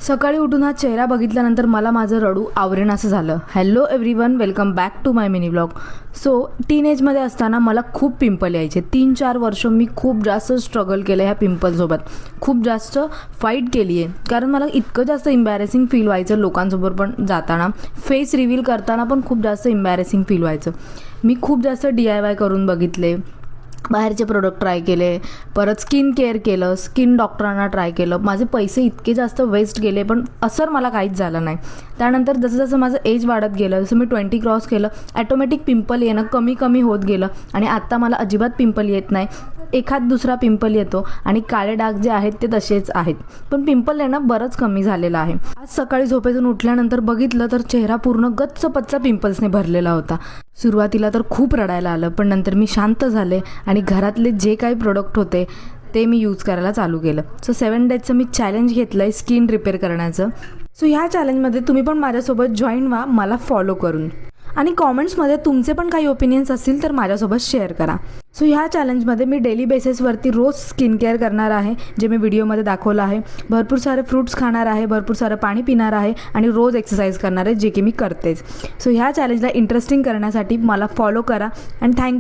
सकाळी उठून हा चेहरा बघितल्यानंतर मला माझं रडू आवरेनासं झालं. Hello everyone, welcome back to my mini blog. So टीनेजमध्ये असताना मला खूप पिंपल यायचे. 3-4 वर्ष मी खूप जास्त स्ट्रगल केलं ह्या पिंपलसोबत. खूप जास्त फाईट केली आहे, कारण मला इतकं जास्त इम्बॅरेसिंग फील व्हायचं लोकांसोबत पण जाताना. फेस रिव्हील करताना पण खूप जास्त इम्बॅरेसिंग फील व्हायचं. मी खूप जास्त DIY करून बघितले, बाहेरचे प्रोडक्ट ट्राय केले, परत स्किन केअर केलं, स्किन डॉक्टरांना ट्राय केलं. माझे पैसे इतके जास्त वेस्ट गेले, पण असर मला काहीच झालं नाही. त्यानंतर जसं जसं माझं एज वाढत गेलं, जसं मी 20 क्रॉस केलं, ॲटोमॅटिक पिंपल येणं कमी कमी होत गेलं आणि आत्ता मला अजिबात पिंपल येत नाही. एखाद दुसरा पिंपल येतो आणि काळे डाग जे आहेत ते तसेच आहेत, पण पिंपल येणं बरंच कमी झालेलं आहे. आज सकाळी झोपेतून उठल्यानंतर बघितलं तर चेहरा पूर्ण गच्च पच्च पिंपल्सने भरलेला होता. सुरुवातीला तर खूप रडायला आलं, पण नंतर मी शांत झाले आणि घरातले जे काही प्रोडक्ट होते ते मी यूज करायला चालू केलं. सो 7 डेजचं मी चॅलेंज घेतलं आहे स्किन रिपेअर करण्याचं. सो ह्या चॅलेंजमध्ये तुम्ही पण माझ्यासोबत जॉईन व्हा, मला फॉलो करून. आणि कॉमेंट्समध्ये तुमचे पण काही ओपिनियन्स असतील तर माझ्यासोबत शेअर करा. सो ह्या चॅलेंजमध्ये मी डेली बेसिसवरती रोज स्किन केअर करणार आहे, जे मी व्हिडिओमध्ये दाखवलं आहे. भरपूर सारे फ्रूट्स खाणार आहे, भरपूर सारं पाणी पिणार आहे आणि रोज एक्सरसाइज करणार आहे, जे की मी करतेच. सो ह्या चॅलेंजला इंटरेस्टिंग करण्यासाठी मला फॉलो करा. And thank you.